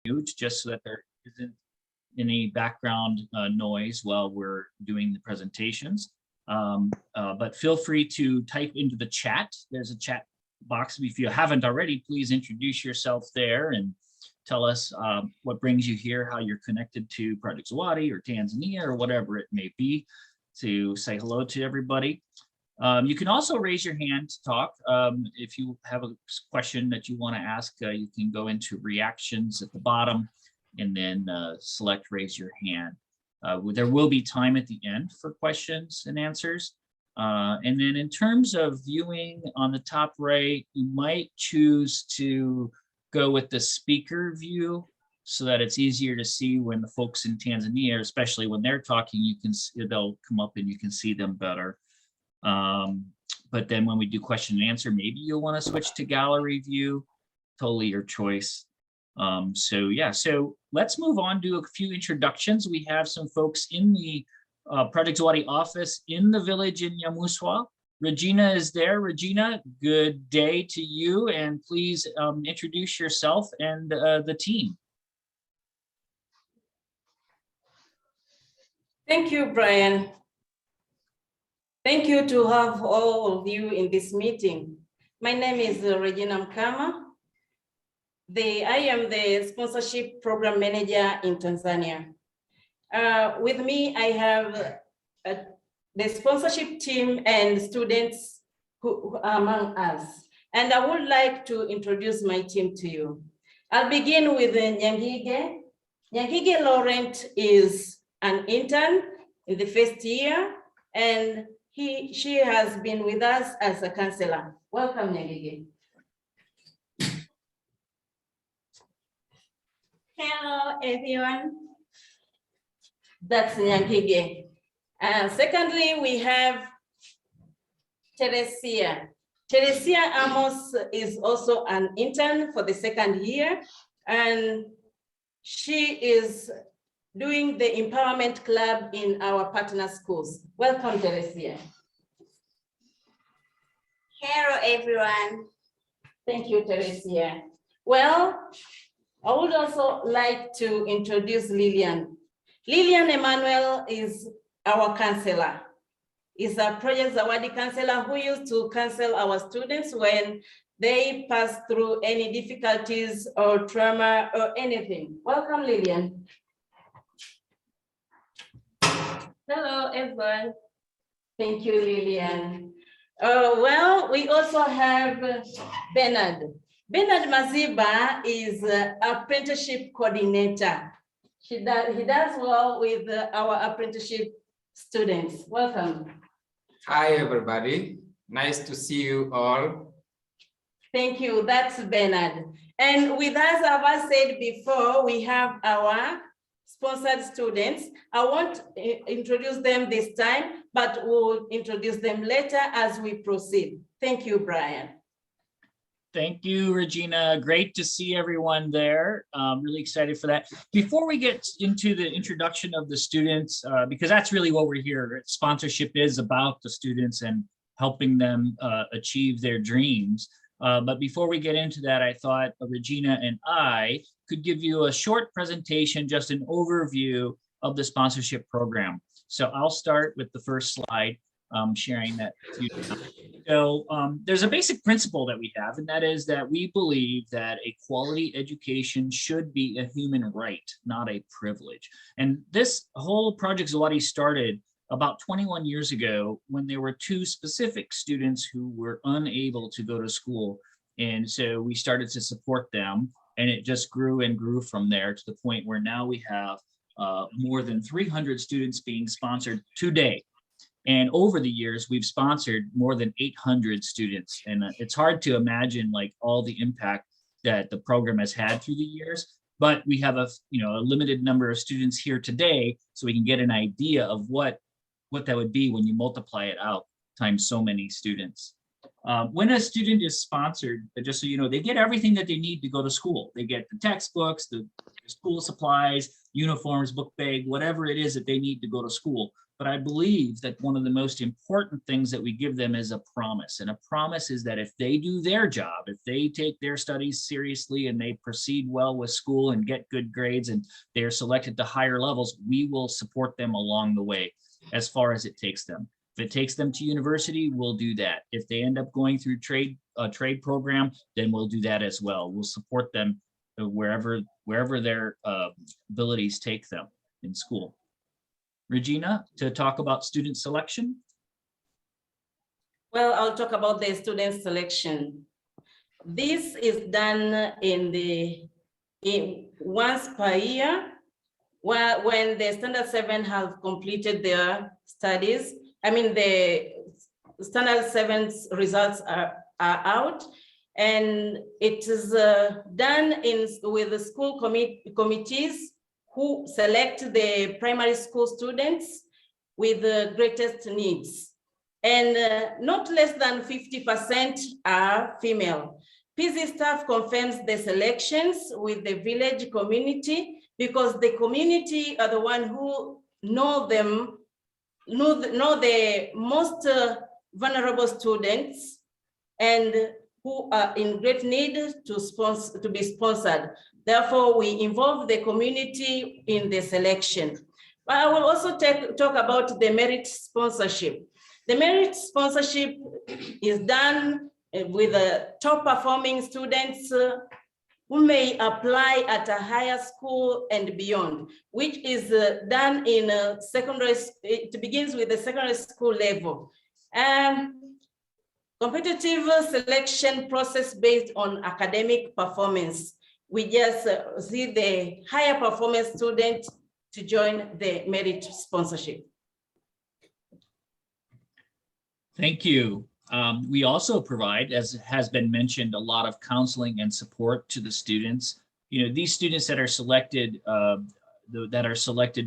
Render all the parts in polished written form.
mute just so that there isn't any background noise while we're doing the presentations. But feel free to type into the chat. There's a chat box. If you haven't already, please introduce yourself there and tell us what brings you here, how you're connected to Project Zawadi or Tanzania or whatever it may be, to say hello to everybody. You can also raise your hand to talk. If you have a question that you want to ask, you can go into reactions at the bottom and then select raise your hand. There will be time at the end for questions and answers. And then in terms of viewing on the top right, you might choose to go with the speaker view so that it's easier to see when the folks in Tanzania, especially when they're talking, you can they'll come up and you can see them better. But then when we do question and answer, maybe you'll want to switch to gallery view, totally your choice. So yeah, so let's move on to a few introductions. We have some folks in the Project Zawadi office in the village in Nyamuswa. Regina is there. Regina, good day to you, and please introduce yourself and the team. Thank you, Brian. Thank you to have all of you in this meeting. My name is Regina Mkama. I am the sponsorship program manager in Tanzania. With me, I have the sponsorship team and students who are among us. And I would like to introduce my team to you. I'll begin with Nyangige. Nyangige Laurent is an intern in the first year, and she has been with us as a counselor. Welcome, Nyangige. Hello, everyone. That's Nyangige. Secondly, we have Teresia. Teresia Amos is also an intern for the second year, and she is doing the empowerment club in our partner schools. Welcome, Teresia. Hello, everyone. Thank you, Teresia. Well, I would also like to introduce Lillian. Lillian Emmanuel is our counselor. Is a Project Zawadi counselor who used to counsel our students when they pass through any difficulties or trauma or anything. Welcome, Lillian. Hello, everyone. Thank you, Lillian. Well, we also have Bernard. Bernard Maziba is apprenticeship coordinator. He does well with our apprenticeship students. Welcome. Hi, everybody. Nice to see you all. Thank you. That's Bernard. And with us, as I said before, we have our sponsored students. I won't introduce them this time, but we'll introduce them later as we proceed. Thank you, Brian. Thank you, Regina. Great to see everyone there. Really excited for that. Before we get into the introduction of the students, because that's really what we're here. Sponsorship is about the students and helping them achieve their dreams. But before we get into that, I thought Regina and I could give you a short presentation, just an overview of the sponsorship program. So I'll start with the first slide, sharing that to you. So there's a basic principle that we have, and that is that we believe that a quality education should be a human right, not a privilege. And this whole Project Zawadi started about 21 years ago when there were two specific students who were unable to go to school. And so we started to support them, and it just grew and grew from there to the point where now we have more than 300 students being sponsored today. And over the years, we've sponsored more than 800 students. And it's hard to imagine like all the impact that the program has had through the years. But we have a limited number of students here today, so we can get an idea of what that would be when you multiply it out times so many students. When a student is sponsored, just so you know, they get everything that they need to go to school. They get the textbooks, the school supplies, uniforms, book bag, whatever it is that they need to go to school. but I believe that one of the most important things that we give them is a promise. And a promise is that if they do their job, if they take their studies seriously and they proceed well with school and get good grades and they're selected to higher levels, we will support them along the way as far as it takes them. If it takes them to university, we'll do that. If they end up going through a trade program, then we'll do that as well. We'll support them wherever their abilities take them in school. Regina, to talk about student selection. Well, I'll talk about the student selection. This is done once per year, when the Standard 7 have completed their studies. I mean, the Standard 7's results are out, and it is done with the school committees who select the primary school students with the greatest needs. And not less than 50% are female. PZ staff confirms the selections with the village community, because the community are the one who know the most vulnerable students and who are in great need to be sponsored. Therefore, we involve the community in the selection. But I will also talk about the merit sponsorship. The merit sponsorship is done with the top performing students who may apply at a higher school and beyond, which is done in secondary. It begins with the secondary school level. Competitive selection process based on academic performance. We just see the higher performance student to join the merit sponsorship. Thank you. We also provide, as has been mentioned, a lot of counseling and support to the students. You know, these students that are selected,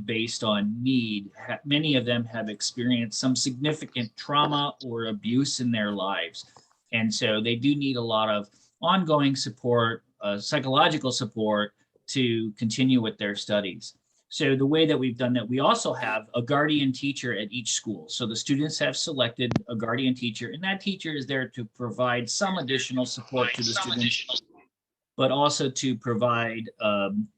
based on need, many of them have experienced some significant trauma or abuse in their lives. And so they do need a lot of ongoing support, psychological support to continue with their studies. So the way that we've done that, we also have a guardian teacher at each school. So the students have selected a guardian teacher, and that teacher is there to provide some additional support to the students, but also to provide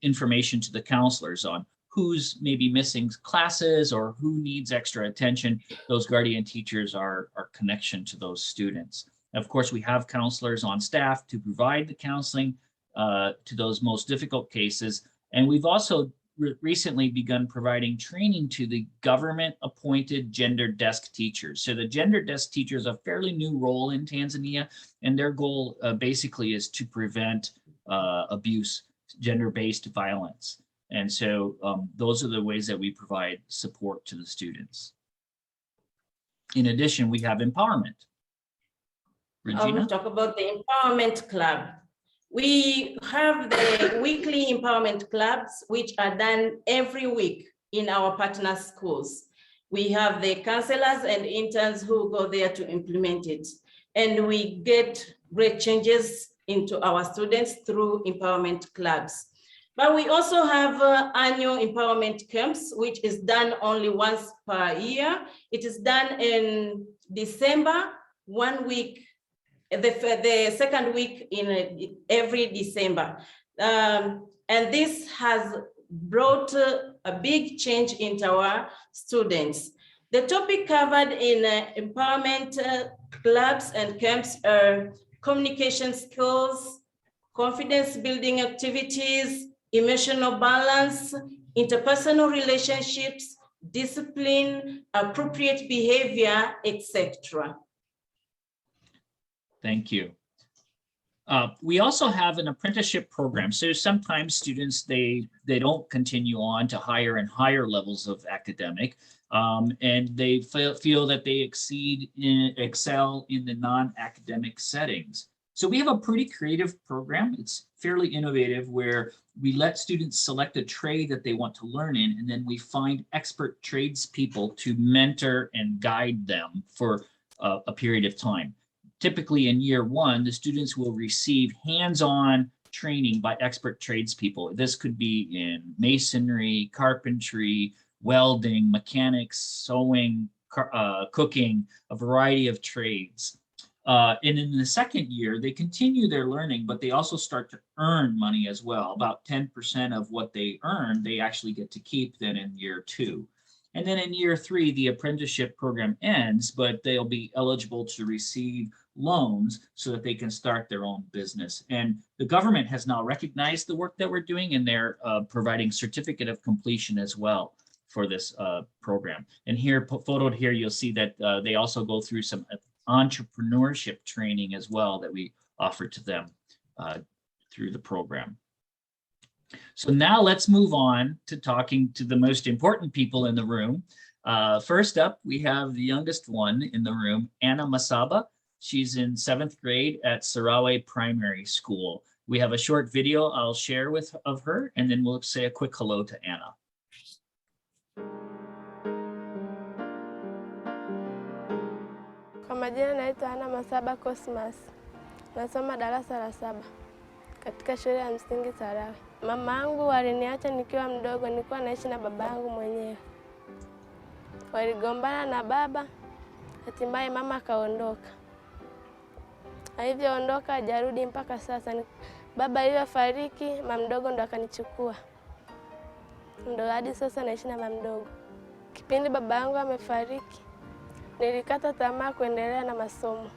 information to the counselors on who's maybe missing classes or who needs extra attention. Those guardian teachers are our connection to those students. Of course, we have counselors on staff to provide the counseling to those most difficult cases. And we've also recently begun providing training to the government-appointed gender desk teachers. So the gender desk teachers are a fairly new role in Tanzania, and their goal basically is to prevent abuse, gender-based violence. And so those are the ways that we provide support to the students. In addition, we have empowerment. Regina? I will talk about the Empowerment Club. We have the weekly empowerment clubs, which are done every week in our partner schools. We have the counselors and interns who go there to implement it. And we get great changes into our students through empowerment clubs. But we also have annual empowerment camps, which is done only once per year. It is done in December, 1 week, the second week in every December. And this has brought a big change into our students. The topic covered in empowerment clubs and camps are communication skills, confidence building activities, emotional balance, interpersonal relationships, discipline, appropriate behavior, etc. Thank you. We also have an apprenticeship program. So sometimes students, they don't continue on to higher and higher levels of academic, and they feel that they excel in the non-academic settings. So we have a pretty creative program. It's fairly innovative, where we let students select a trade that they want to learn in, and then we find expert tradespeople to mentor and guide them for a period of time. Typically in year one, the students will receive hands-on training by expert tradespeople. This could be in masonry, carpentry, welding, mechanics, sewing, cooking, a variety of trades. And in the second year, they continue their learning, but they also start to earn money as well. About 10% of what they earn, they actually get to keep then in year 2. And then in year 3, the apprenticeship program ends, but they'll be eligible to receive loans so that they can start their own business. And the government has now recognized the work that we're doing, and they're providing certificate of completion as well for this program. And here, photoed here, you'll see that they also go through some entrepreneurship training as well that we offer to them through the program. So now let's move on to talking to the most important people in the room. First up, we have the youngest one in the room, Anna Masaba. She's in 7th grade at Sarawe Primary School. We have a short video I'll share of her, and then we'll say a quick hello to Anna. Kwa majina naitwa Anna Masaba Cosmas. Nasoma darasa la 7 katika shule ya msingi Sarawe. Mama yangu aliniacha nikiwa mdogo, nilikuwa naishi na baba yangu mwenyewe. Waligombana na baba, hatimaye mama akaondoka. Alivyoondoka hajarudi mpaka sasa. Baba alipofariki, mama mdogo ndo akanichukua. Ndo hadi sasa naishi na mama mdogo. Kipindi baba yangu amefariki, nilikata tamaa kuendelea na masomo.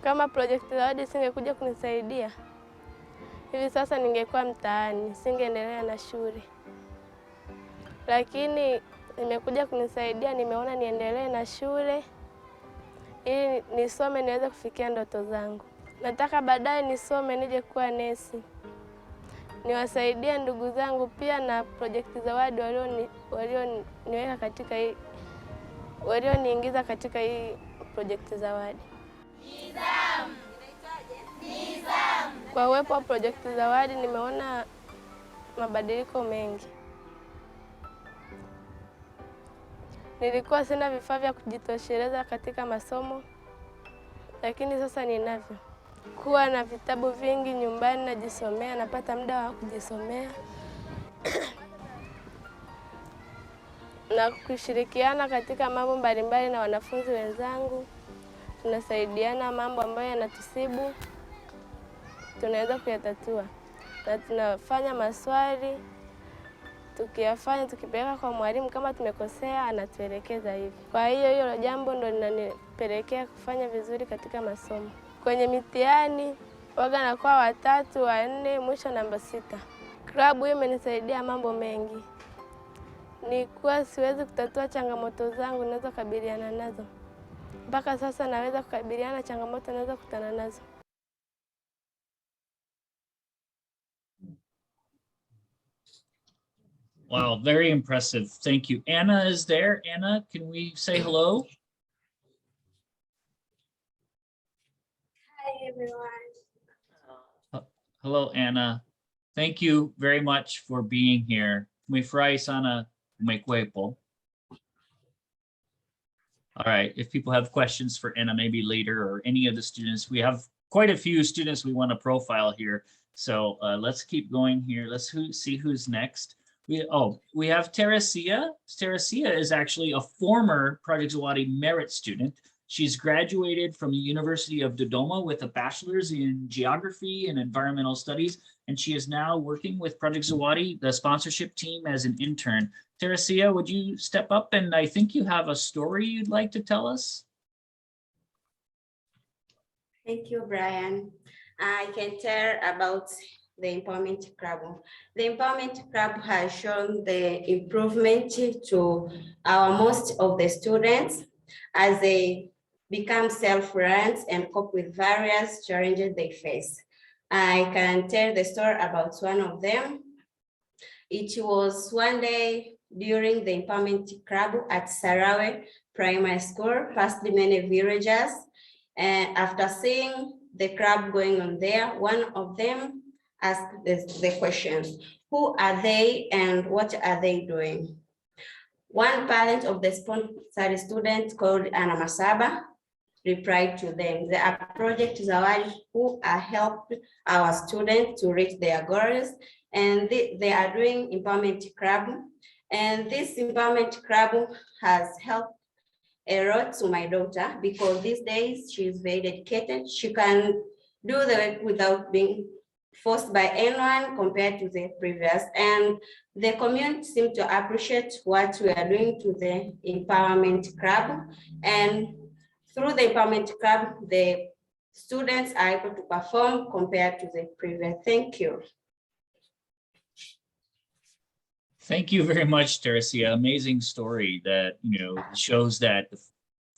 Kama Project Zawadi singekuja kunisaidia, hivi sasa ningekuwa mtaani, singeendelea na shule. Lakini nimekuja kunisaidia, nimeona niendelee na shule ili nisome niweze kufikia ndoto zangu. Nataka baadaye nisome nije kuwa nesi. Niwasaidie ndugu zangu pia na Project Zawadi walioniweka katika hii, walioniingiza katika hii Project Zawadi. Kwa uwepo wa Project Zawadi nimeona mabadiliko mengi. Nilikuwa sina vifaa vya kujitosheleza katika masomo, lakini sasa ninavyo. Kuwa na vitabu vingi nyumbani najisomea, napata muda wa kujisomea. Na kushirikiana katika mambo mbalimbali na wanafunzi wenzangu. Tunasaidiana mambo ambayo yanatusibu, tunaweza kuyatatua. Na tunafanya maswali, tukiyafanya tukipeleka kwa mwalimu, kama tumekosea anatuelekeza hivi. Kwa hiyo hilo jambo ndo linanipelekea kufanya vizuri katika masomo. Kwenye mitihani waga nakuwa wa 3, wa 4, mwisho namba 6. Klabu hiyo imenisaidia mambo mengi. Nilikuwa siwezi kutatua changamoto zangu naweza kukabiliana nazo. Mpaka sasa naweza kukabiliana na changamoto naweza kukutana nazo. Wow, very impressive. Thank you. Anna is there. Anna, can we say hello? Hi, everyone. Hello, Anna. Thank you very much for being here. Umefurahi sana umekuwepo. All right, if people have questions for Anna, maybe later, or any of the students, we have quite a few students we want to profile here. So let's keep going here. Let's see who's next. We have Teresia. Teresia is actually a former Project Zawadi merit student. She's graduated from the University of Dodoma with a bachelor's in geography and environmental studies, and she is now working with Project Zawadi, the sponsorship team, as an intern. Teresia, would you step up? And I think you have a story you'd like to tell us. Thank you, Brian. I can tell about the Empowerment Club. The Empowerment Club has shown the improvement to most of the students as they become self-reliant and cope with various challenges they face. I can tell the story about one of them. It was one day during the Empowerment Club at Sarawe Primary School, past many villagers. And after seeing the club going on there, one of them asked the questions, who are they and what are they doing? One parent of the sponsored student called Anna Masaba replied to them, they are Project Zawadi who are helping our students to reach their goals, and they are doing Empowerment Club, And this empowerment club has helped a lot to my daughter because these days she's very dedicated. She can do the work without being forced by anyone compared to the previous. And the community seems to appreciate what we are doing to the empowerment club. And through the empowerment club, the students are able to perform compared to the previous. Thank you. Thank you very much, Teresia. Amazing story that, shows that the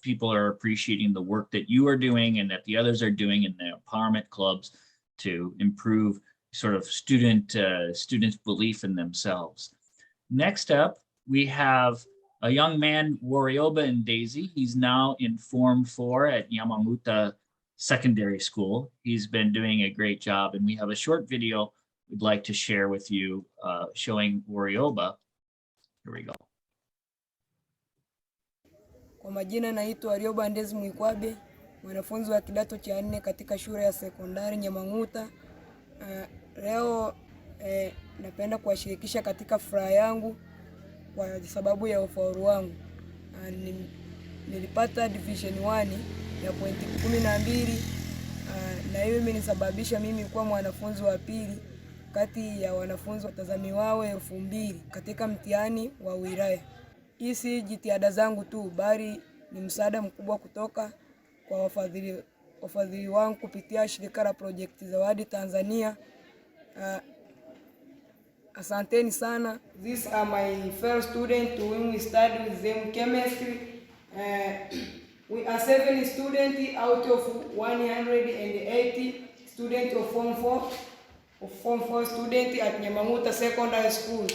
people are appreciating the work that you are doing and that the others are doing in the empowerment clubs to improve sort of students' belief in themselves. Next up, we have a young man, Warioba and Daisy. He's now in Form 4 at Yamamuta Secondary School. He's been doing a great job, and we have a short video we'd like to share with you showing Warioba. Here we go. Kwa majina naitwa Warioba Ndezi Mwikwabe, mwanafunzi wa kidato cha 4 katika shule ya sekondari Nyamang'uta. Leo napenda kuwashirikisha katika furaha yangu kwa sababu ya ufaulu wangu. Nilipata division 1 ya pointi 12, na hiyo imenisababisha mimi kuwa mwanafunzi wa pili kati ya wanafunzi watazamiwao 2000 katika mtihani wa wilaya. Hii si jitihada zangu tu, bali ni msaada mkubwa kutoka kwa wafadhili wangu kupitia shirika la Project Zawadi Tanzania. Asanteni sana. These are my fellow students whom we study with them chemistry. We are 7 students out of 180 students of Form 4 students at Nyamang'uta Secondary School.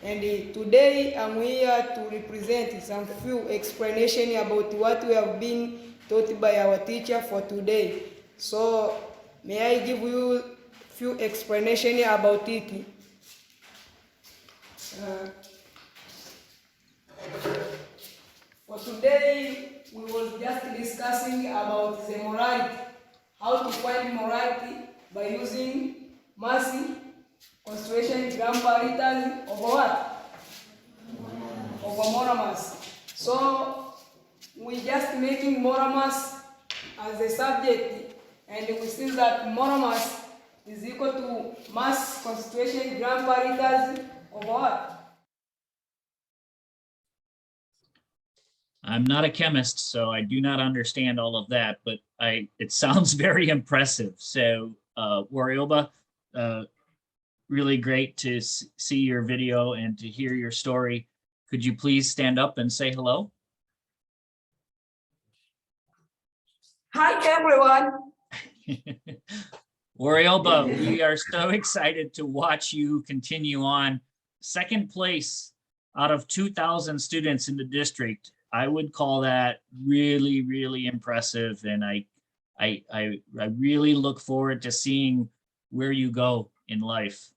And today I'm here to represent some few explanation about what we have been taught by our teacher for today. So may I give you few explanation about it? For today, we was just discussing about the morality, how to find morality by using mass concentration gram per liter over what? Over monomers. So we just making monomers as a subject, and we see that monomers is equal to mass concentration gram per liter over what? I'm not a chemist, so I do not understand all of that, but it sounds very impressive. So Warioba, really great to see your video and to hear your story. Could you please stand up and say hello? Hi, everyone. Warioba, we are so excited to watch you continue on. 2nd place out of 2,000 students in the district. I would call that really, really impressive. And I really look forward to seeing where you go in life.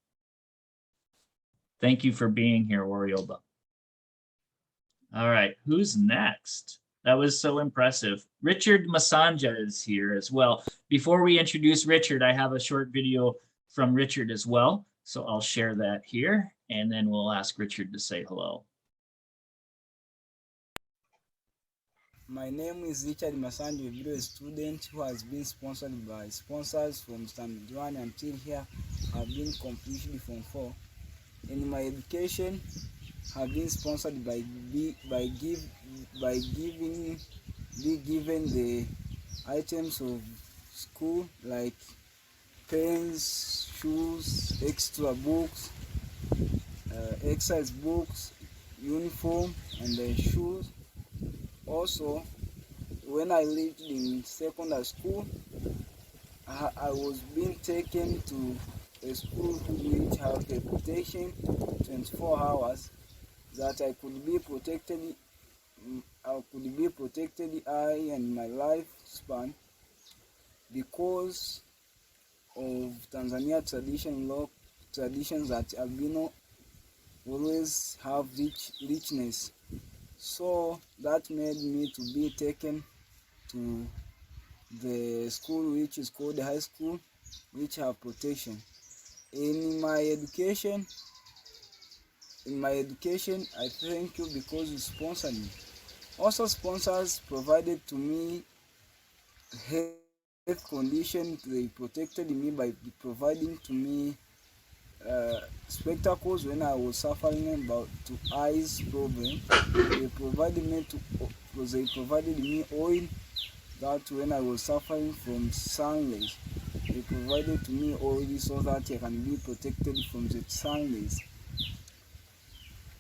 Thank you for being here, Warioba. All right, who's next? That was so impressive. Richard Masanja is here as well. Before we introduce Richard, I have a short video from Richard as well. So I'll share that here, and then we'll ask Richard to say hello. My name is Richard Masanja, a student who has been sponsored by sponsors from standard 1 until here. I've been completely from 4. In my education, have been sponsored by being given the items of school like pens, shoes, extra books, exercise books, uniform, and shoes. Also, when I lived in secondary school, I was being taken to a school which have a protection 24 hours that I could be protected. I and my lifespan because of Tanzania traditions that albino always have richness. So that made me to be taken to the school which is called high school, which have protection. In my education, in my education, I thank you because you sponsored me. Also, sponsors provided to me health condition. They protected me by providing to me spectacles when I was suffering about eyes problem. They provided me oil that when I was suffering from sun rays. They provided to me oil so that I can be protected from the sun rays.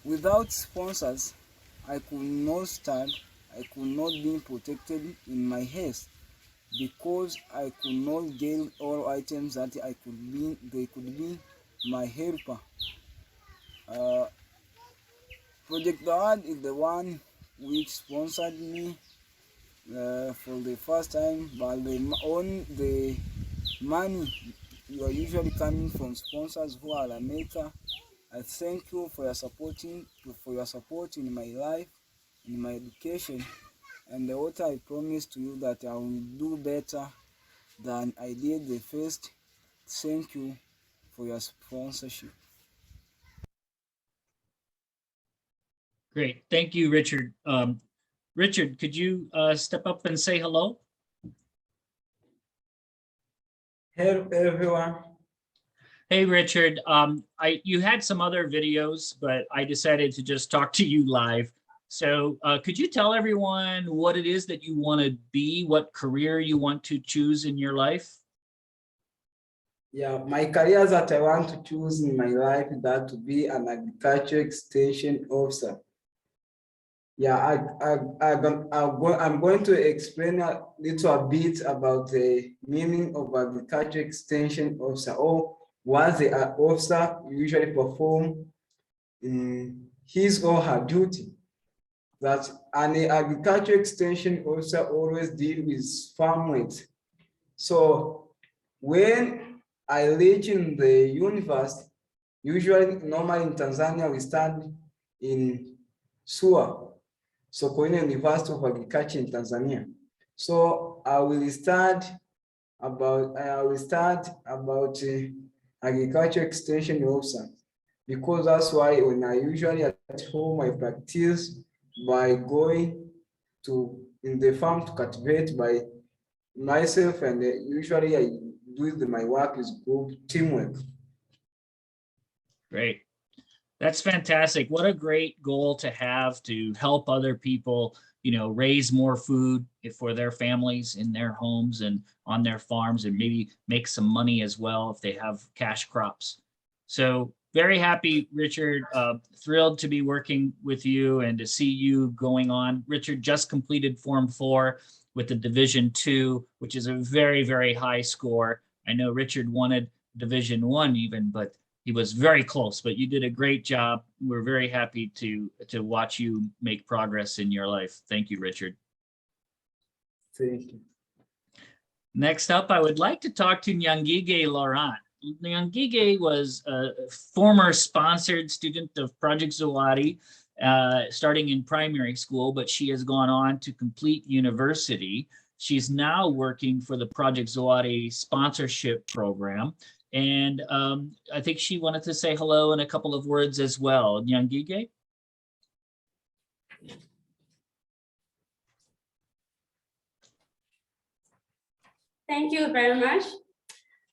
Without sponsors, I could not stand, I could not be protected in my health because I could not get all items that they could be my helper. Project Dawad is the one which sponsored me for the first time, but the money you are usually coming from sponsors who are America. I thank you for your support in my life, in my education, and what I promise to you that I will do better than I did the first. Thank you for your sponsorship. Great. Thank you, Richard. Richard, could you step up and say hello? Hello, everyone. Hey, Richard. You had some other videos, but I decided to just talk to you live. So could you tell everyone what it is that you want to be, what career you want to choose in your life? Yeah, my career that I want to choose in my life is that to be an agriculture extension officer. Yeah, I'm going to explain a little bit about the meaning of agriculture extension officer, or what the officer usually perform in his or her duty. That an agriculture extension officer always deal with farm work. So when I reach in the university, normally in Tanzania, we study in SUA, Sokoine University of Agriculture in Tanzania. So I will start about agriculture extension officer, because that's why when I usually at home I practice by going to in the farm to cultivate by myself, and usually I do my work is group teamwork. Great. That's fantastic. What a great goal to have, to help other people, raise more food for their families in their homes and on their farms, and maybe make some money as well if they have cash crops. So very happy, Richard. Thrilled to be working with you and to see you going on. Richard just completed Form 4 with the Division 2, which is a very, very high score. I know Richard wanted Division 1 even, but he was very close, but you did a great job. We're very happy to watch you make progress in your life. Thank you, Richard. Thank you. Next up, I would like to talk to Nyangige Laurent. Nyangige was a former sponsored student of Project Zawadi, starting in primary school, but she has gone on to complete university. She's now working for the Project Zawadi sponsorship program. And I think she wanted to say hello in a couple of words as well. Nyangige? Thank you very much.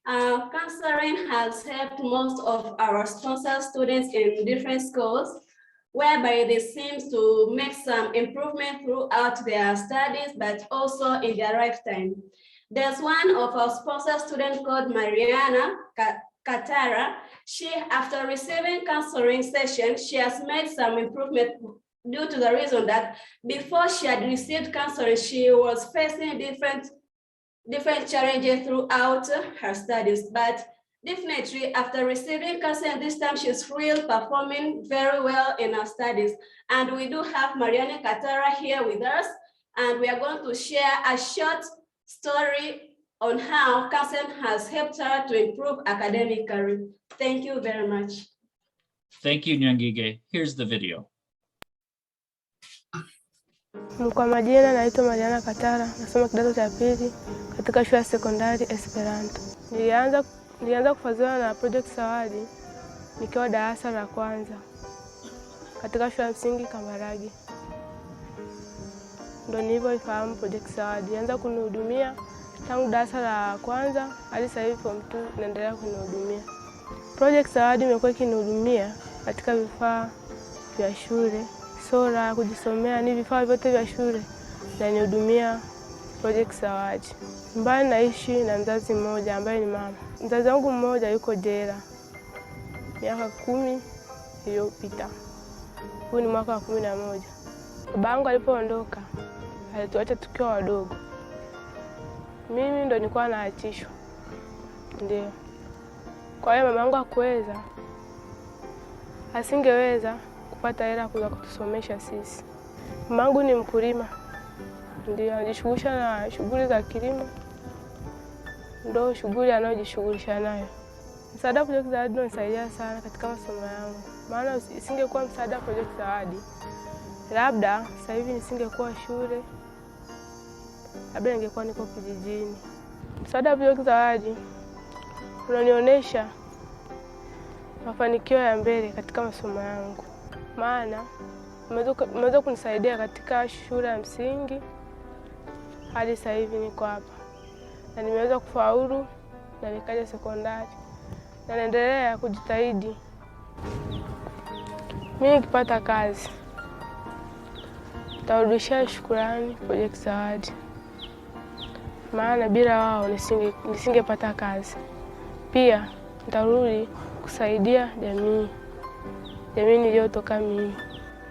Counseling has helped most of our sponsored students in different schools, whereby they seem to make some improvement throughout their studies, but also in their lifetime. There's one of our sponsored students called Mariana Katara. She, after receiving counseling session, she has made some improvement due to the reason that before she had received counseling, she was facing different challenges throughout her studies. But definitely after receiving counseling this time, she's really performing very well in her studies. And we do have Mariana Katara here with us, and we are going to share a short story on how counseling has helped her to improve academically. Thank you very much. Thank you, Nyangige. Here's the video. Kwa majina naitwa Mariana Katara, nasoma kidato cha pili katika shule ya sekondari Esperanto. Nilianza kufadhiliwa na Project Zawadi nikiwa darasa la kwanza. katika shule ya msingi Kambarage. Ndio nilivyoifahamu Project Zawadi. Ilianza kunihudumia tangu darasa la kwanza hadi sasa hivi form 2 naendelea kunihudumia. Project Zawadi imekuwa ikinihudumia katika vifaa vya shule, sola, kujisomea, ni vifaa vyote vya shule na nihudumia Project Zawadi. Nyumbani naishi na mzazi mmoja ambaye ni mama. Mzazi wangu mmoja yuko jela miaka 10 iliyopita. Huu ni mwaka wa 11. Babangu alipoondoka alituacha tukiwa wadogo. Mimi ndo nilikuwa naachishwa. Ndio. Kwa hiyo mamangu asingeweza kupata hela kuja kutusomesha sisi. Mamangu ni mkulima. Ndio anajishughulisha na shughuli za kilimo. Ndio shughuli anayojishughulisha nayo. Msaada wa Project Zawadi unanisaidia sana katika masomo yangu. Maana isingekuwa msaada wa Project Zawadi, labda sasa hivi nisingekuwa shule, labda ningekuwa niko kijijini. Msaada wa Project Zawadi unanionyesha mafanikio ya mbele katika masomo yangu. Maana umeweza kunisaidia katika shule ya msingi hadi sasa hivi niko hapa. Na nimeweza kufaulu na nikaja sekondari. Na naendelea kujitahidi. Mimi nikipata kazi nitarudishia shukrani Project Zawadi. Maana bila wao nisingepata kazi. Pia nitarudi kusaidia jamii niliyotoka mimi.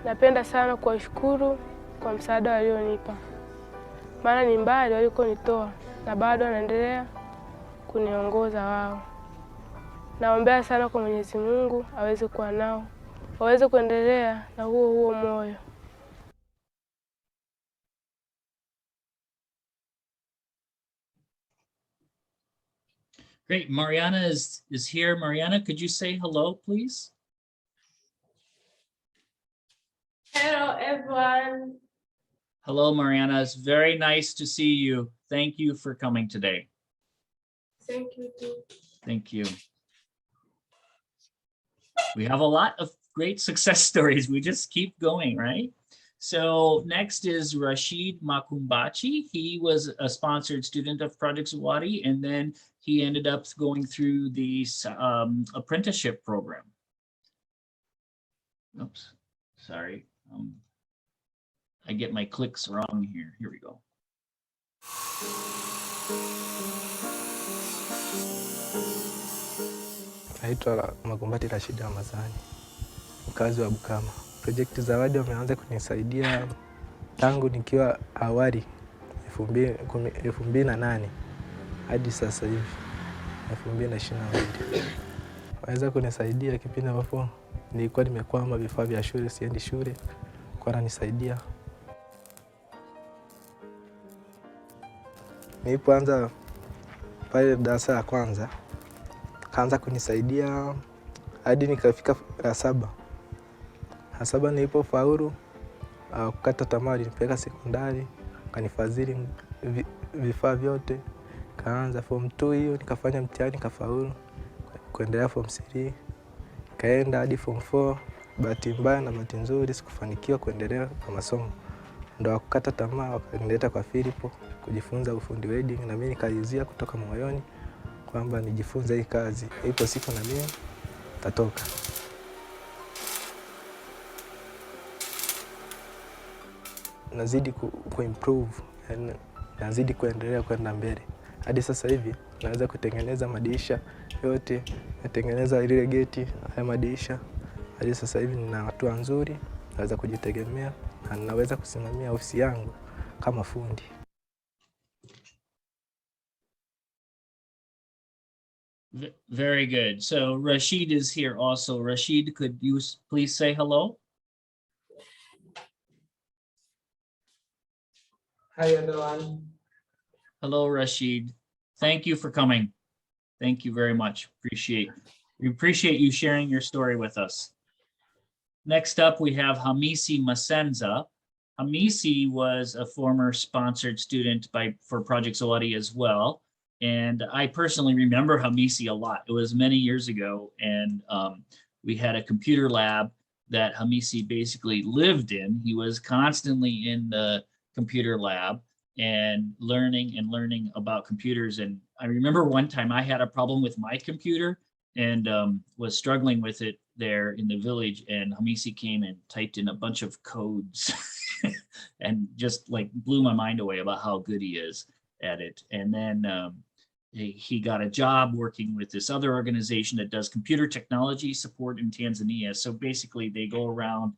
Napenda sana kuwashukuru kwa msaada walionipa. Maana ni mbali walikonitoa na bado wanaendelea kuniongoza wao. Naombea sana kwa Mwenyezi Mungu aweze kuwa nao, waweze kuendelea na huo moyo. Great. Mariana is here. Mariana, could you say hello, please? Hello, everyone. Hello, Mariana. It's very nice to see you. Thank you for coming today. Thank you too. Thank you. We have a lot of great success stories. We just keep going, right? So next is Rashid Makumbachi. He was a sponsored student of Project Zawadi, and then he ended up going through the apprenticeship program. Oops, sorry. I get my clicks wrong here. Here we go. Naitwa Makumbati Rashid Ramadhani, mkazi wa Bukama. Project Zawadi wameanza kunisaidia tangu nikiwa awali 2008 hadi sasa hivi 2022. Waweza kunisaidia kipindi ambapo nilikuwa nimekwama vifaa vya shule, siendi shule, kwa ananisaidia. Nilipoanza pale darasa la kwanza, kaanza kunisaidia hadi nikafika la 7. La 7 nilipofaulu kukata tamaa, nilipeleka sekondari, kanifadhili vifaa vyote. Kaanza form 2 hiyo, nikafanya mtihani kafaulu, kuendelea form 3, kaenda hadi form 4. Bahati mbaya na bahati nzuri sikufanikiwa kuendelea na masomo. Ndio kukata tamaa, wakanileta kwa Filipo kujifunza ufundi welding, na mimi nikaizia kutoka moyoni kwamba nijifunze hii kazi. Ipo siku na mimi tatoka. Nazidi kuimprove, yani nazidi kuendelea kwenda mbele. Hadi sasa hivi naweza kutengeneza madirisha yote, natengeneza ile geti haya madirisha. Hadi sasa hivi nina hatua nzuri, naweza kujitegemea na naweza kusimamia ofisi yangu kama fundi. Very good. So Rashid is here also. Rashid, could you please say hello? Hi, everyone. Hello, Rashid. Thank you for coming. Thank you very much. We appreciate you sharing your story with us. Next up, we have Hamisi Masenza. Hamisi was a former sponsored student for Project Zawadi as well. And I personally remember Hamisi a lot. It was many years ago, and we had a computer lab that Hamisi basically lived in. He was constantly in the computer lab and learning about computers. And I remember one time I had a problem with my computer and was struggling with it there in the village, and Hamisi came and typed in a bunch of codes and just like blew my mind away about how good he is at it. And then he got a job working with this other organization that does computer technology support in Tanzania. So basically they go around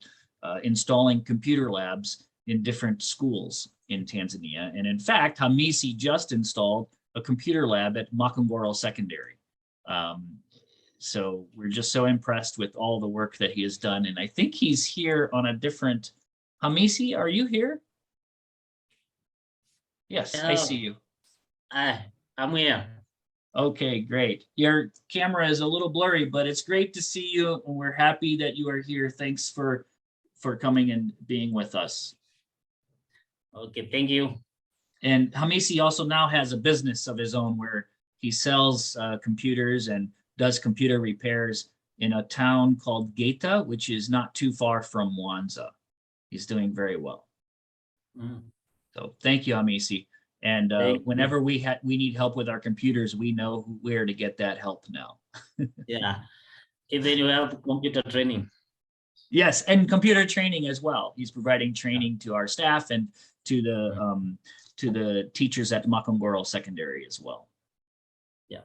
installing computer labs in different schools in Tanzania. And in fact, Hamisi just installed a computer lab at Makongoro Secondary. So we're just so impressed with all the work that he has done. And I think he's here on a different, Hamisi, are you here? Yes, I see you. I'm here. Okay, great. Your camera is a little blurry, but it's great to see you, and we're happy that you are here. Thanks for coming and being with us. Okay, thank you. And Hamisi also now has a business of his own where he sells computers and does computer repairs in a town called Geita, which is not too far from Mwanza. He's doing very well. So thank you, Hamisi. And whenever we need help with our computers, we know where to get that help now. Yeah, even you have computer training. Yes, and computer training as well. He's providing training to our staff and to the teachers at Makongoro Secondary as well. Yeah.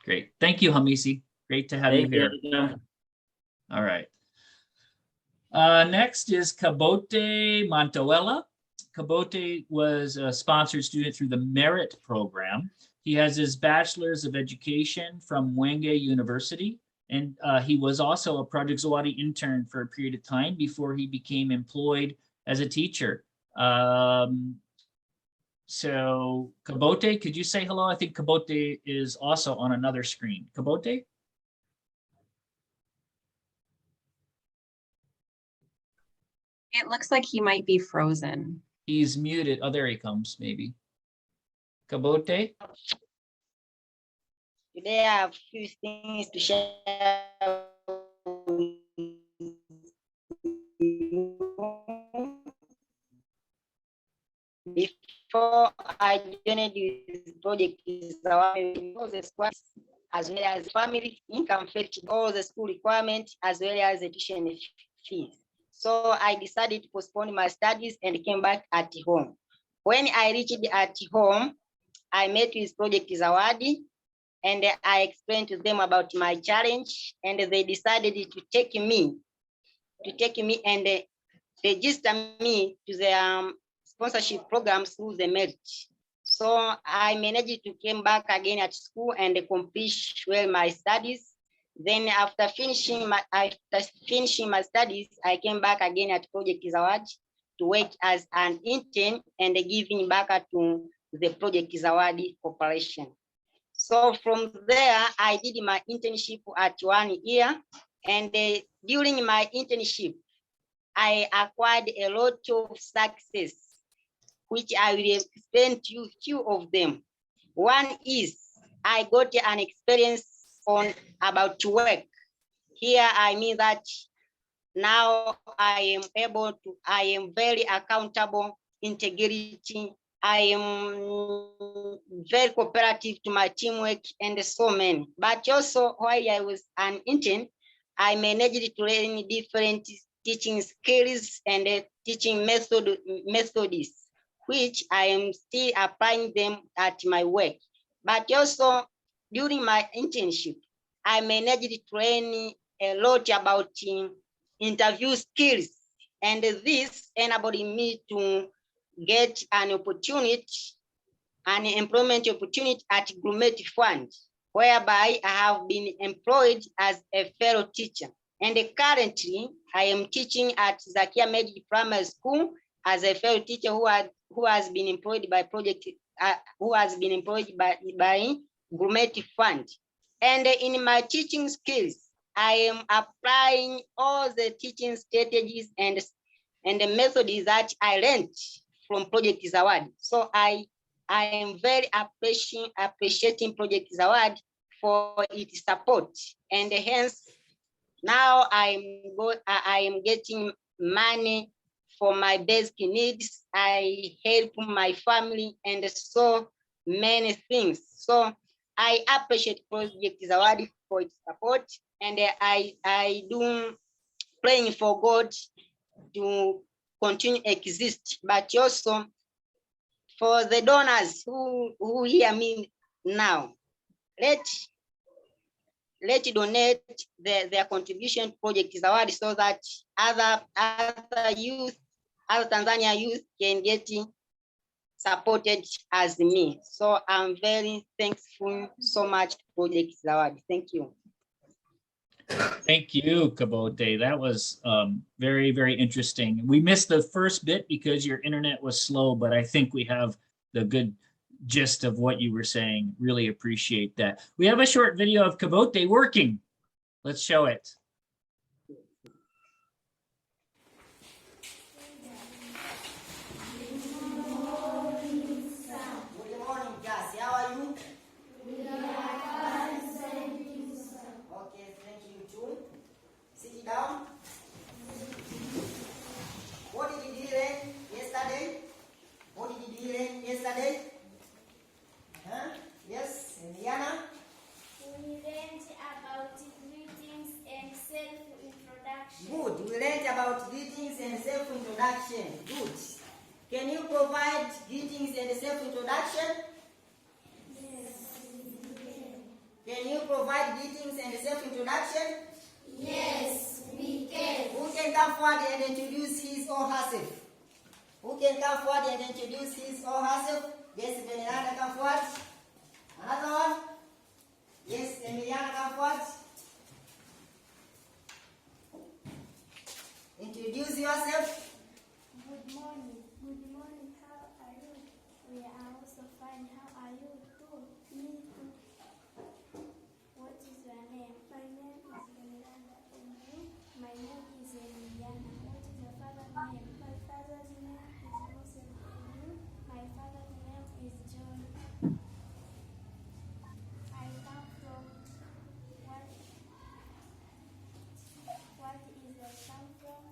Great. Thank you, Hamisi. Great to have you here. Yeah. All right. Next is Kabote Mantoela. Kabote was a sponsored student through the Merit Program. He has his Bachelor's of Education from Mwenge University, and he was also a Project Zawadi intern for a period of time before he became employed as a teacher. So Kabote, could you say hello? I think Kabote is also on another screen. Kabote? It looks like he might be frozen. He's muted. Oh, there he comes, maybe. Kabote? Today I have a few things to share before I joined this project. All the schools as well as family income fetch all the school requirements as well as the tuition fees. So I decided to postpone my studies and came back at home. When I reached at home, I met with Project Zawadi and I explained to them about my challenge, and they decided to take me and register me to the sponsorship program through the Merit. So I managed to come back again at school and complete well my studies. Then after finishing my studies, I came back again at Project Zawadi to work as an intern and giving back to the Project Zawadi Corporation. So from there, I did my internship at 1 year, and during my internship, I acquired a lot of success, which I will explain to you few of them. One is I got an experience on about to work. Here I mean that now I am very accountable, integrity. I am very cooperative to my teamwork and so many. But also while I was an intern, I managed to learn different teaching skills and teaching methods, which I am still applying them at my work. But also during my internship, I managed to learn a lot about interview skills, and this enabled me to get an opportunity, an employment opportunity at Grumeti Fund, whereby I have been employed as a fellow teacher. And currently, I am teaching at Zakia Medi Primary School as a fellow teacher who has been employed by Grumeti Fund. And in my teaching skills, I am applying all the teaching strategies and the methods that I learned from Project Zawadi. So I am very appreciating Project Zawadi for its support, and hence Now I am getting money for my basic needs. I help my family and so many things. So I appreciate Project Zawadi for its support, and I do praying for God to continue exist, but also for the donors who hear me now, let donate their contribution to Project Zawadi so that other youth, other Tanzania youth can get supported as me. So I'm very thankful so much to Project Zawadi. Thank you. Thank you, Kabote. That was very, very interesting. We missed the first bit because your internet was slow, but I think we have the good gist of what you were saying. Really appreciate that. We have a short video of Kabote working. Let's show it. Good morning, class. How are you? Okay, thank you too. Sit down. What did you learn yesterday? What did you learn yesterday? Huh? Yes, Indiana? We learned about greetings and self-introduction. Good. We learned about greetings and self-introduction. Good. Can you provide greetings and self-introduction? Yes. Can you provide greetings and self-introduction? Yes, we can. Who can come forward and introduce his or herself? Who can come forward and introduce his or herself? Yes, Emiliana, come forward. Another one? Yes, Emiliana, come forward. Introduce yourself. Good morning. Good morning. How are you? We are also fine. How are you too? Me too. What is your name? My name is Emiliana. And you? My name is Emiliana. What is your father's name? My father's name is Joseph. And you? My father's name is John. I come from what is your come from?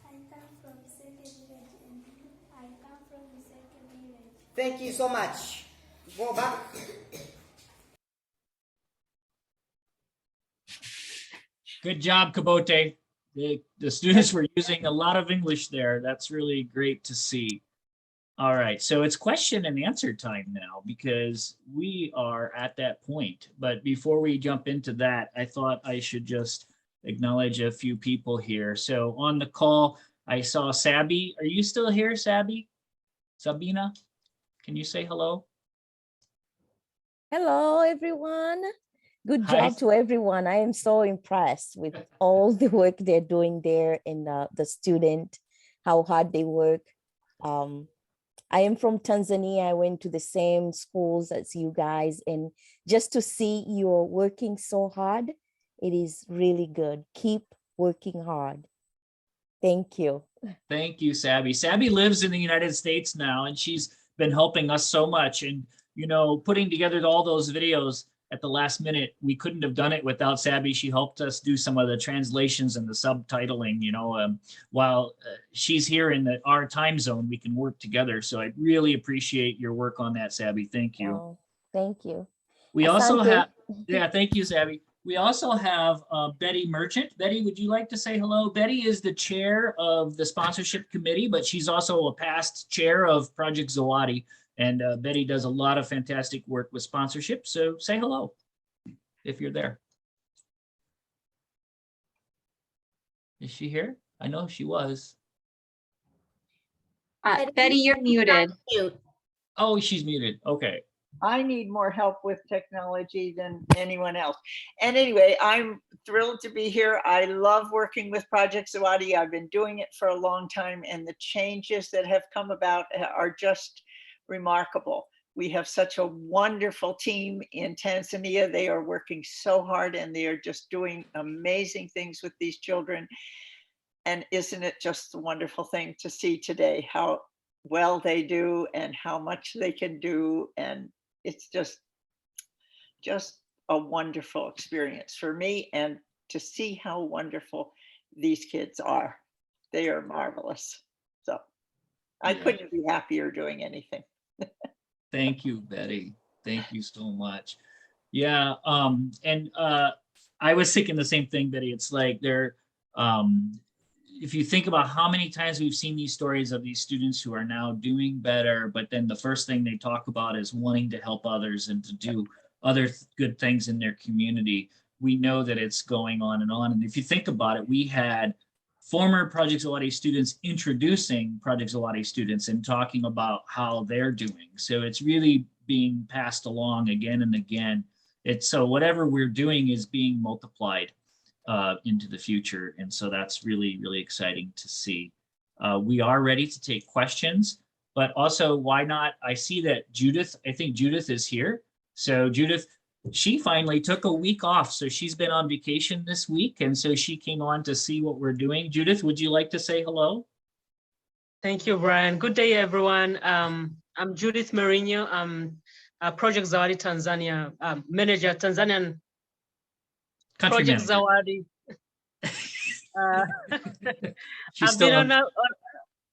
I come from second village, and I come from the second village. Thank you so much. Go back. Good job, Kabote. The students were using a lot of English there. That's really great to see. All right, so it's question and answer time now because we are at that point. But before we jump into that, I thought I should just acknowledge a few people here. So on the call, I saw Sabi. Are you still here, Sabi? Sabina, can you say hello? Hello, everyone. Good Hi. job to everyone. I am so impressed with all the work they're doing there and the student, how hard they work. I am from Tanzania. I went to the same schools as you guys, and just to see you're working so hard, it is really good. Keep working hard. Thank you. Thank you, Sabi. Sabi lives in the United States now, and she's been helping us so much. And, you know, putting together all those videos at the last minute, we couldn't have done it without Sabi. She helped us do some of the translations and the subtitling, you know, while she's here in our time zone, we can work together. So I really appreciate your work on that, Sabi. Thank you. Oh, thank you. We also Asante. have, yeah, thank you, Sabi. We also have Betty Merchant. Betty, would you like to say hello? Betty is the chair of the sponsorship committee, but she's also a past chair of Project Zawadi. And Betty does a lot of fantastic work with sponsorship. So say hello if you're there. Is she here? I know she was. Betty, you're muted. Oh, she's muted. Okay. I need more help with technology than anyone else. And anyway, I'm thrilled to be here. I love working with Project Zawadi. I've been doing it for a long time, and the changes that have come about are just remarkable. We have such a wonderful team in Tanzania. They are working so hard, and they are just doing amazing things with these children. And isn't it just a wonderful thing to see today how well they do and how much they can do? And it's just a wonderful experience for me and to see how wonderful these kids are. They are marvelous. So I Yeah. couldn't be happier doing anything. Thank you, Betty. Thank you so much. Yeah, and I was thinking the same thing, Betty. It's like if you think about how many times we've seen these stories of these students who are now doing better, but then the first thing they talk about is wanting to help others and to do other good things in their community. We know that it's going on. And if you think about it, we had former Project Zawadi students introducing Project Zawadi students and talking about how they're doing. So it's really being passed along again and again. So whatever we're doing is being multiplied into the future. And so that's really, really exciting to see. We are ready to take questions, but also why not? I see that I think Judith is here. So Judith, she finally took a week off. So she's been on vacation this week. And so she came on to see what we're doing. Judith, would you like to say hello? Thank you, Brian. Good day, everyone. I'm Judith Mourinho. I'm a Project Zawadi Tanzania manager, Tanzanian Country Project manager. Zawadi.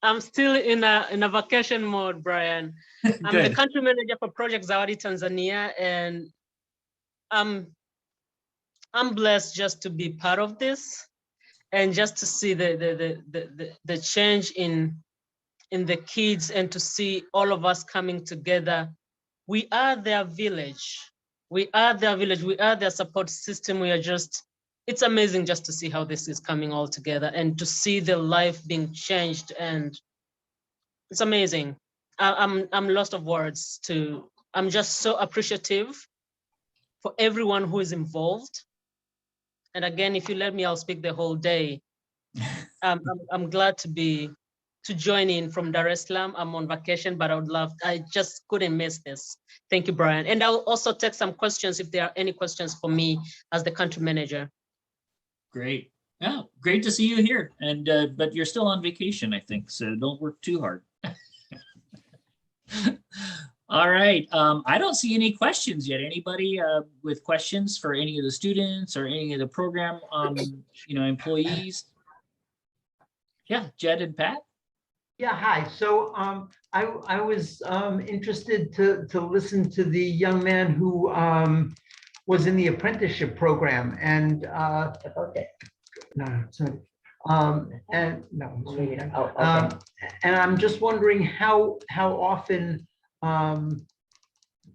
I'm still in a vacation mode, Brian. I'm the country manager for Project Zawadi Tanzania, and I'm blessed just to be part of this and just to see the change in the kids and to see all of us coming together. We are their village. We are their village. We are their support system. It's amazing just to see how this is coming all together and to see the life being changed. And it's amazing. I'm lost of words I'm just so appreciative for everyone who is involved. And again, if you let me, I'll speak the whole day. I'm glad to join in from Dar es Salaam. I'm on vacation, but I just couldn't miss this. Thank you, Brian. And I'll also take some questions if there are any questions for me as the country manager. Great. Yeah, great to see you here. And but you're still on vacation, I think, so don't work too hard. All right. I don't see any questions yet. Anybody with questions for any of the students or any of the program employees? Yeah, Jed and Pat. Yeah, hi. So I was interested to listen to the young man who was in the apprenticeship program, and and I'm just wondering how often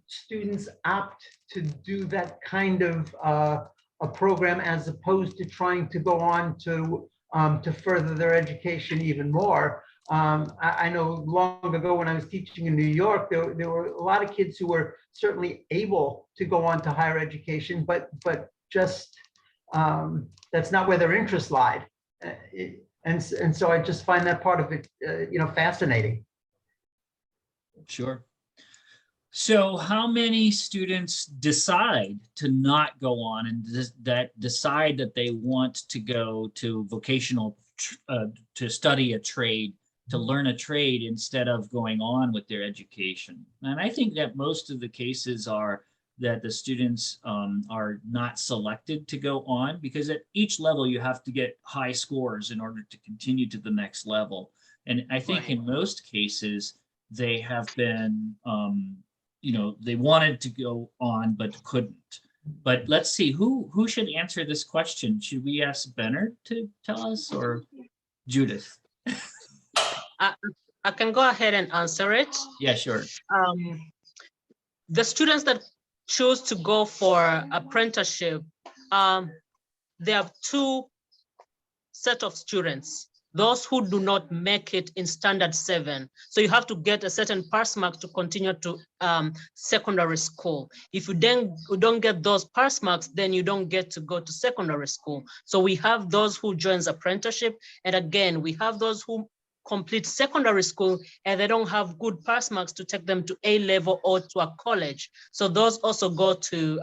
students opt to do that kind of a program as opposed to trying to go on to further their education even more. I know long ago when I was teaching in New York, there were a lot of kids who were certainly able to go on to higher education, but just that's not where their interests lied. And so I just find that part of it, fascinating. Sure. So how many students decide to not go on and decide that they want to go to vocational, to study a trade, to learn a trade instead of going on with their education? And I think that most of the cases are that the students are not selected to go on, because at each level you have to get high scores in order to continue to the next level. And I think in most cases they have been, they wanted to go on but couldn't. But let's see, who should answer this question? Should we ask Bernard to tell us, or Judith? I can go ahead and answer it. Yeah, sure. The students that choose to go for apprenticeship, there are two sets of students. Those who do not make it in standard 7. So you have to get a certain pass mark to continue to secondary school. If you don't get those pass marks, then you don't get to go to secondary school. So we have those who joins apprenticeship. And again, we have those who complete secondary school and they don't have good pass marks to take them to A level or to a college. So those also go to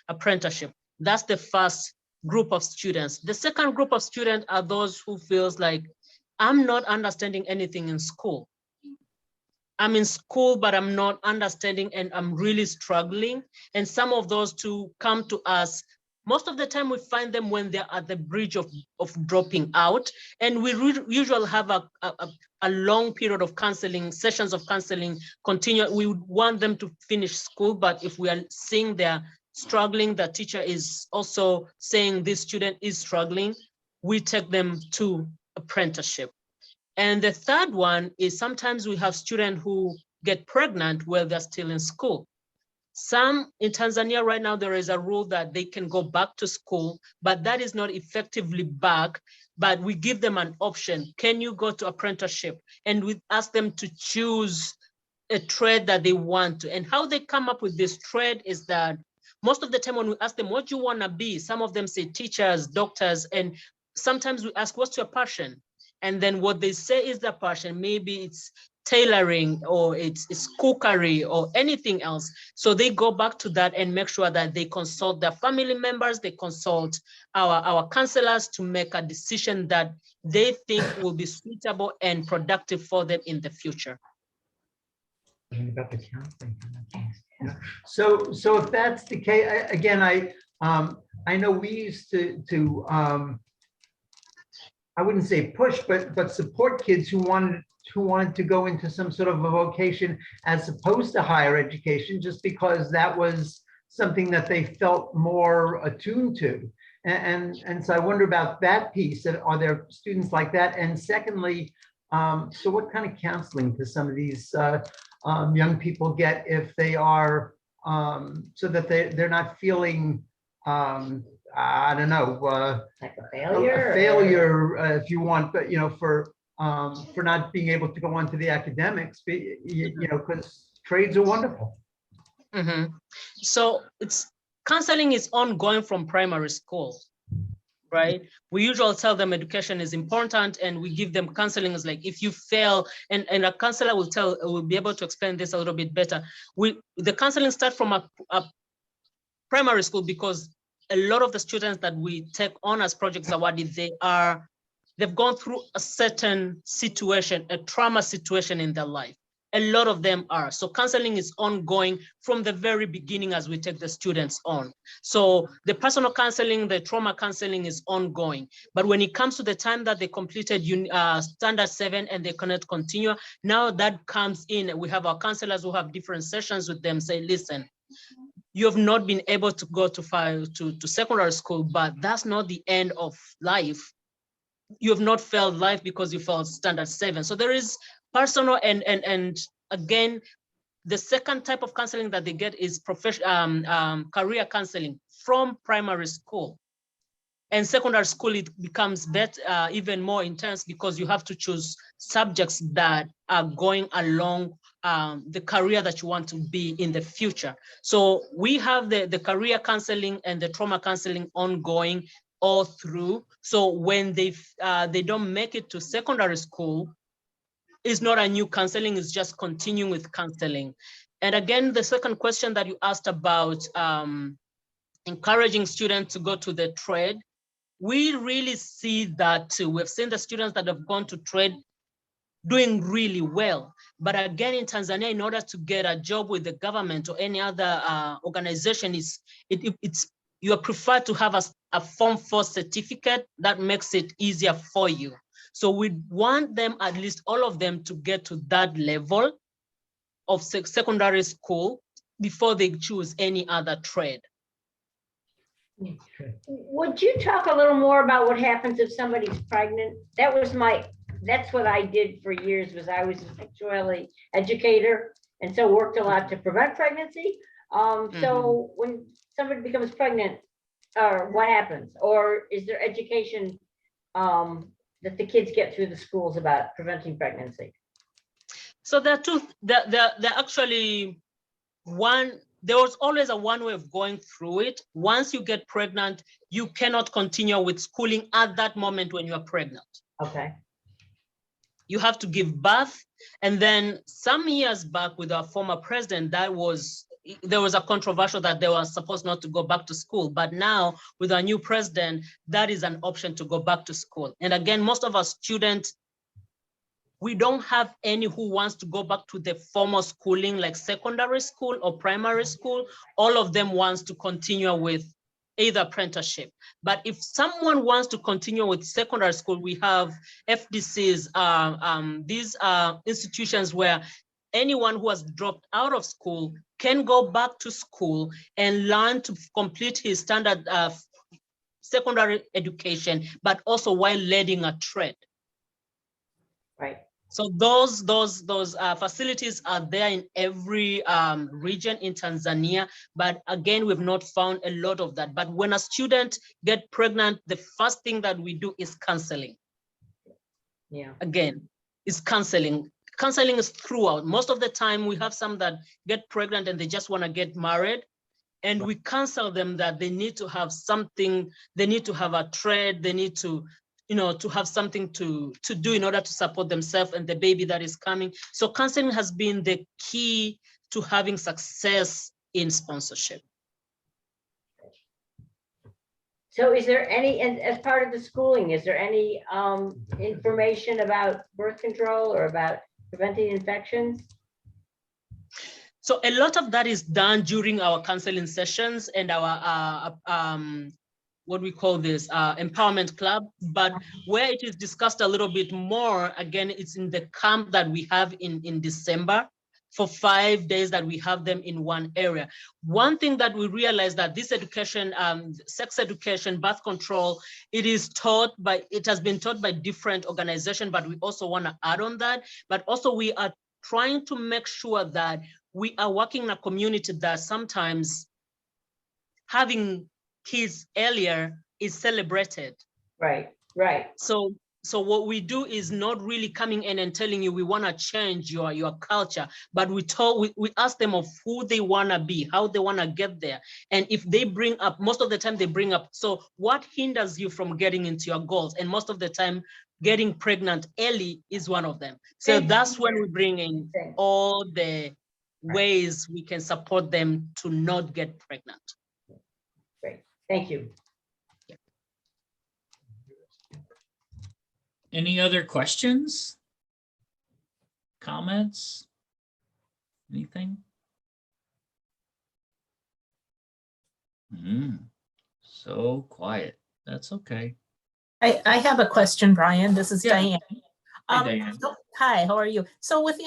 apprenticeship. That's the first group of students. The second group of students are those who feels like, I'm not understanding anything in school. I'm in school, but I'm not understanding and I'm really struggling. And some of those two come to us Most of the time we find them when they're at the bridge of dropping out. And we usually have a long period of counseling, sessions of counseling continue. We would want them to finish school, but if we are seeing they're struggling, the teacher is also saying this student is struggling, we take them to apprenticeship. And the third one is sometimes we have students who get pregnant while they're still in school. Some in Tanzania right now, there is a rule that they can go back to school, but that is not effectively back, but we give them an option. Can you go to apprenticeship? And we ask them to choose a trade that they want to. And how they come up with this trade is that most of the time when we ask them, what do you want to be? Some of them say teachers, doctors, and sometimes we ask, what's your passion? And then what they say is their passion. Maybe it's tailoring or it's cookery or anything else. So they go back to that and make sure that they consult their family members, they consult our counselors to make a decision that they think will be suitable and productive for them in the future. About the counseling. Yeah. So if that's the case, again, I know we used to I wouldn't say push, but support kids who wanted to go into some sort of a vocation as opposed to higher education, just because that was something that they felt more attuned to. And so I wonder about that piece. Are there students like that? And secondly, so what kind of counseling do some of these young people get if they are, so that they're not feeling, I don't know, like a failure? A failure, if you want, but for not being able to go on to the academics, because trades are wonderful. Mm-hmm. So counseling is ongoing from primary school, right? We usually tell them education is important, and we give them counseling. Is like, if you fail, and a counselor will be able to explain this a little bit better. The counseling starts from a primary school, because a lot of the students that we take on as Project Zawadi, they've gone through a certain situation, a trauma situation in their life. A lot of them are. So counseling is ongoing from the very beginning as we take the students on. So the personal counseling, the trauma counseling is ongoing. But when it comes to the time that they completed Standard 7 and they cannot continue, now that comes in. We have our counselors who have different sessions with them, say, listen, you have not been able to go to secondary school, but that's not the end of life. You have not failed life because you failed Standard 7. So there is personal and again, the second type of counseling that they get is career counseling from primary school. And secondary school, it becomes better, even more intense, because you have to choose subjects that are going along the career that you want to be in the future. So we have the career counseling and the trauma counseling ongoing all through. So when they don't make it to secondary school, it's not a new counseling, it's just continuing with counseling. And again, the second question that you asked about encouraging students to go to the trade, we really see that too. We've seen the students that have gone to trade doing really well. But again, in Tanzania, in order to get a job with the government or any other organization, you are preferred to have a Form 4 certificate that makes it easier for you. So we want them, at least all of them, to get to that level of secondary school before they choose any other trade. Would you talk a little more about what happens if somebody's pregnant? That's what I did for years, was I was a sexuality educator, and so worked a lot to prevent pregnancy. So when somebody becomes pregnant, what happens? Or is there education that the kids get through the schools about preventing pregnancy? So there are actually there was always a one way of going through it. Once you get pregnant, you cannot continue with schooling at that moment when you are pregnant. Okay. You have to give birth. And then some years back with our former president, there was a controversial that they were supposed not to go back to school. But now with our new president, that is an option to go back to school. And again, most of our students, we don't have any who wants to go back to the formal schooling like secondary school or primary school. All of them wants to continue with either apprenticeship. But if someone wants to continue with secondary school, we have FDCs, these are institutions where anyone who has dropped out of school can go back to school and learn to complete his standard secondary education, but also while learning a trade. Right. So those facilities are there in every region in Tanzania, but again, we've not found a lot of that. But when a student gets pregnant, the first thing that we do is counseling. Yeah. Again, is counseling. Counseling is throughout. Most of the time, we have some that get pregnant and they just want to get married. And we counsel them that they need to have something, they need to have a trade, they need to, to have something to do in order to support themselves and the baby that is coming. So counseling has been the key to having success in sponsorship. So is there any, and as part of the schooling, is there any information about birth control or about preventing infections? So a lot of that is done during our counseling sessions and our what we call this empowerment club. But where it is discussed a little bit more, again, it's in the camp that we have in December for 5 days that we have them in one area. One thing that we realize that this education, sex education, birth control, it has been taught by different organizations, but we also want to add on that. But also we are trying to make sure that we are working in a community that sometimes having kids earlier is celebrated. Right, right. So what we do is not really coming in and telling you we want to change your culture, but we ask them of who they want to be, how they want to get there. And if they bring up, most of the time they bring up, so what hinders you from getting into your goals? And most of the time, getting pregnant early is one of them. So that's when we bring in all the ways we can support them to not get pregnant. Great, thank you. Any other questions? Comments? Anything? So quiet. That's okay. I have a question, Brian. This is Diane. Hi, Diane. Hi, how are you? So with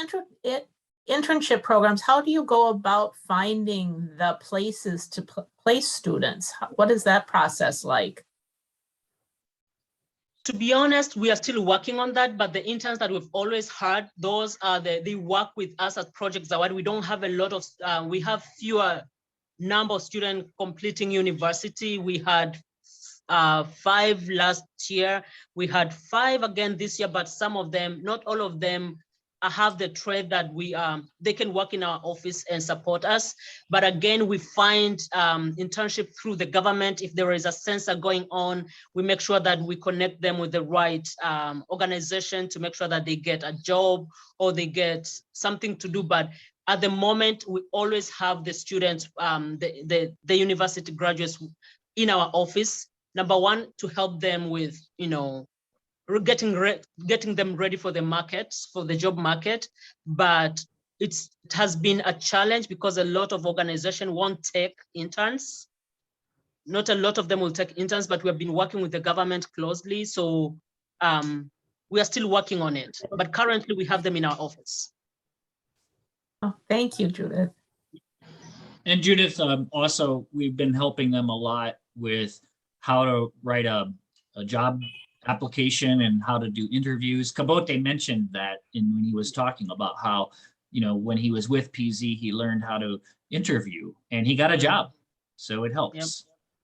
internship programs, how do you go about finding the places to place students? What is that process like? To be honest, we are still working on that, but the interns that we've always had, those are they work with us at Project Zawadi. We don't have a lot of, we have fewer number of students completing university. We had 5 last year. We had 5 again this year, but some of them, not all of them, have the trade that they can work in our office and support us. But again, we find internship through the government. If there is a censor going on, we make sure that we connect them with the right organization to make sure that they get a job or they get something to do. But at the moment, we always have the students, the university graduates in our office. Number one, to help them with, getting them ready for the market, for the job market. But it has been a challenge because a lot of organizations won't take interns. Not a lot of them will take interns, but we have been working with the government closely. So we are still working on it, but currently we have them in our office. Oh, thank you, Judith. And Judith, also, we've been helping them a lot with how to write a job application and how to do interviews. Kabote mentioned that when he was talking about how, when he was with PZ, he learned how to interview and he got a job. So it helps.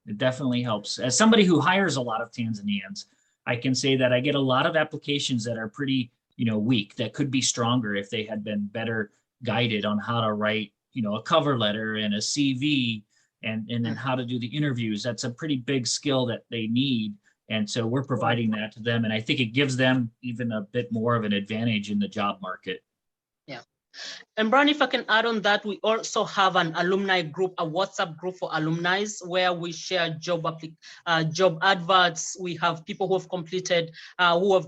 Yep. It definitely helps. As somebody who hires a lot of Tanzanians, I can say that I get a lot of applications that are pretty, weak, that could be stronger if they had been better guided on how to write, a cover letter and a CV and then how to do the interviews. That's a pretty big skill that they need. And so we're providing that to them. And I think it gives them even a bit more of an advantage in the job market. Yeah. And Brian, if I can add on that, we also have an alumni group, a WhatsApp group for alumni where we share job adverts. We have people who have completed, who have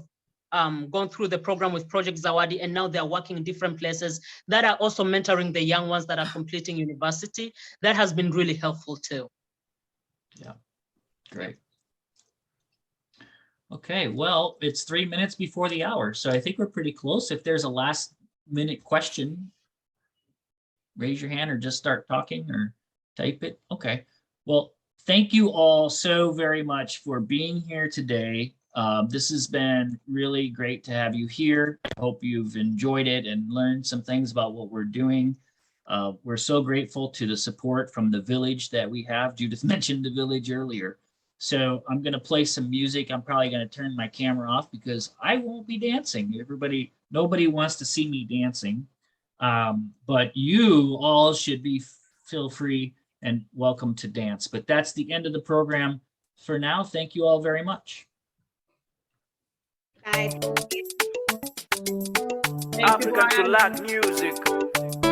gone through the program with Project Zawadi, and now they're working in different places that are also mentoring the young ones that are completing university. That has been really helpful too. Yeah. Great. Okay, well, it's 3 minutes before the hour, so I think we're pretty close. If there's a last minute question, raise your hand or just start talking or type it. Okay, well, thank you all so very much for being here today. This has been really great to have you here. I hope you've enjoyed it and learned some things about what we're doing. We're so grateful to the support from the village that we have. Judith mentioned the village earlier. So I'm going to play some music. I'm probably going to turn my camera off because I won't be dancing. Nobody wants to see me dancing. But you all should feel free and welcome to dance. But that's the end of the program for now. Thank you all very much. Bye. African to Latin music.